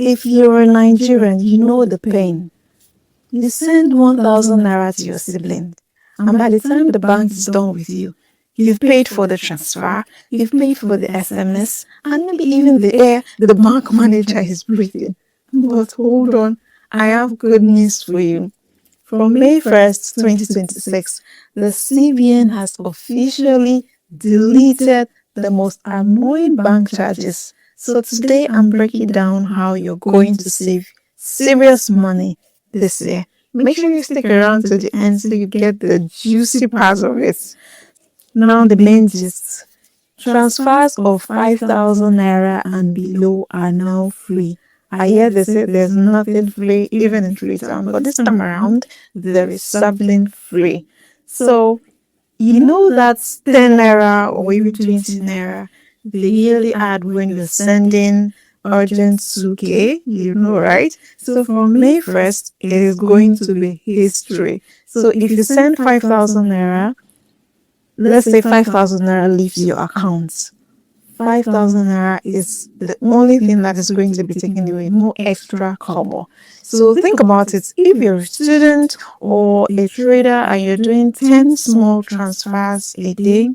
If you're a Nigerian, you know the pain. You send 1,000 naira to your sibling, and by the time the bank is done with you, you've paid for the transfer, you've paid for the SMS, and maybe even the air the bank manager is breathing. But hold on, I have good news for you. From May 1st, 2026, the CBN has officially deleted the most annoying bank charges. So today I'm breaking down how you're going to save serious money this year. Make sure you stick around to the end so you get the juicy part of it. Now the main gist. Transfers of 5,000 naira and below are now free. I hear they say there's nothing free even in Freetown, but this time around there is something free. So you know that's 10 naira or even 20 naira they yearly add when you're sending urgent 2K, you know, right? So from May 1st, it is going to be history. So if you send 5,000 naira, let's say 5,000 naira leaves your account. 5,000 naira is the only thing that is going to be taken away, no extra cover. So think about it. If you're a student or a trader and you're doing 10 small transfers a day,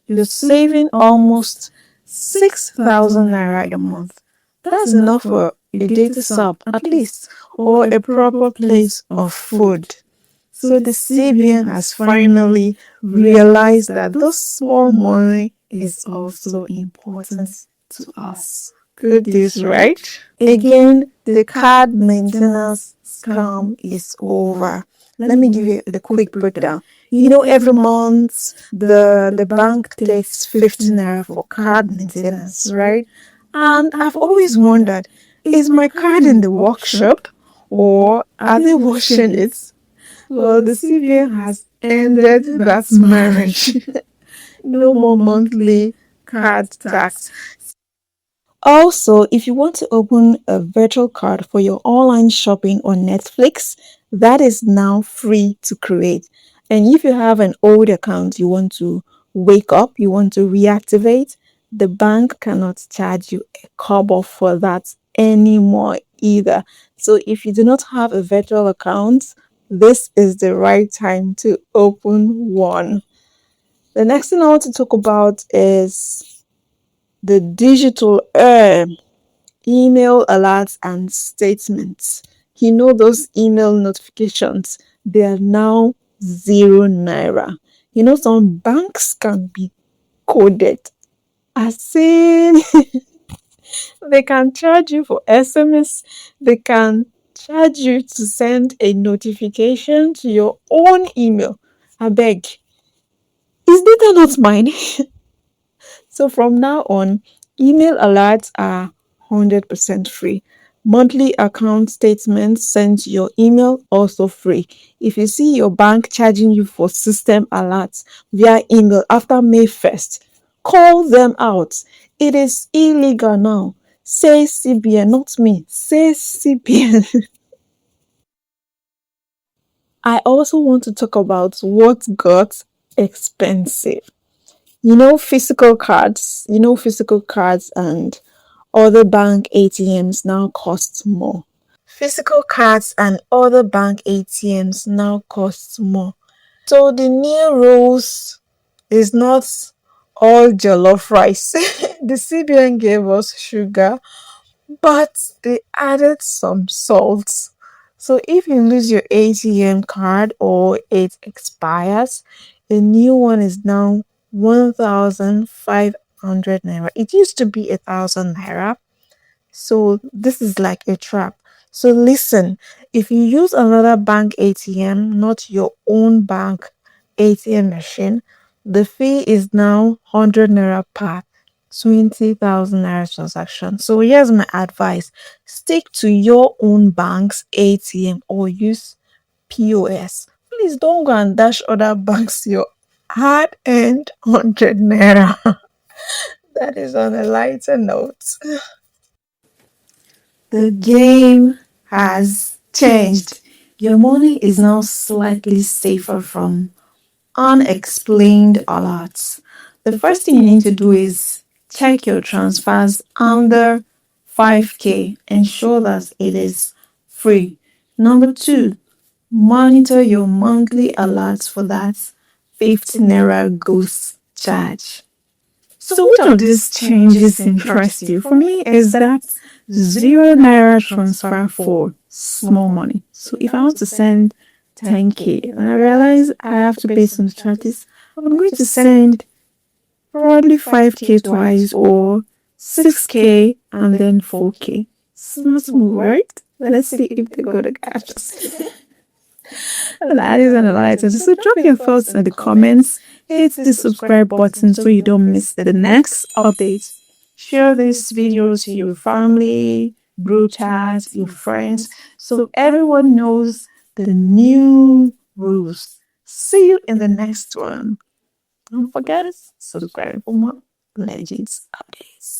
you're saving almost 6,000 naira a month. That's enough for a data sub, at least, or a proper plate of food. So the CBN has finally realized that this small money is also important to us. Good news, right? Again, the card maintenance scam is over. Let me give you the quick breakdown. You know, every month the bank takes 15 naira for card maintenance, right? And I've always wondered, is my card in the workshop or are they washing it? Well, the CBN has ended that marriage. No more monthly card tax. Also, if you want to open a virtual card for your online shopping on Netflix, that is now free to create. And if you have an old account you want to wake up, you want to reactivate, the bank cannot charge you a kobo for that anymore either. So if you do not have a virtual account, this is the right time to open one. The next thing I want to talk about is the digital email alerts and statements. You know those email notifications, they are now 0 naira. You know some banks can be coded. As in, they can charge you for SMS, they can charge you to send a notification to your own email. I beg, is data not mine? So from now on, email alerts are 100% free. Monthly account statements sent to your email also free. If you see your bank charging you for system alerts via email after May 1st, call them out. It is illegal now. Say CBN, not me. Say CBN. I also want to talk about what got expensive. Physical cards and other bank ATMs now cost more. Physical cards and other bank ATMs now cost more. So the new rules is not all jollof rice. The CBN gave us sugar, but they added some salt. So if you lose your ATM card or it expires, a new one is now 1,500 naira. It used to be 1,000 naira. So this is like a trap. So listen, if you use another bank ATM, not your own bank ATM machine, the fee is now 100 naira per 20,000 naira transaction. So here's my advice. Stick to your own bank's ATM or use POS. Please don't go and dash other banks your hard-earned 100 naira. That is on a lighter note. The game has changed. Your money is now slightly safer from unexplained alerts. The first thing you need to do is check your transfers under 5K. Ensure that it is free. Number two, monitor your monthly alerts for that 50 naira ghost charge. So which of these changes interest you? For me, is that 0 naira transfer for small money. So if I want to send 10K and I realize I have to pay some charges, I'm going to send probably 5K twice or 6K and then 4K. Smart move, right? Let's see if they're going to catch us. That is analyzing. So drop your thoughts in the comments. Hit the subscribe button so you don't miss the next update. Share this video to your family, group chat, your friends, so everyone knows the new rules. See you in the next one. Don't forget to subscribe for more legends updates.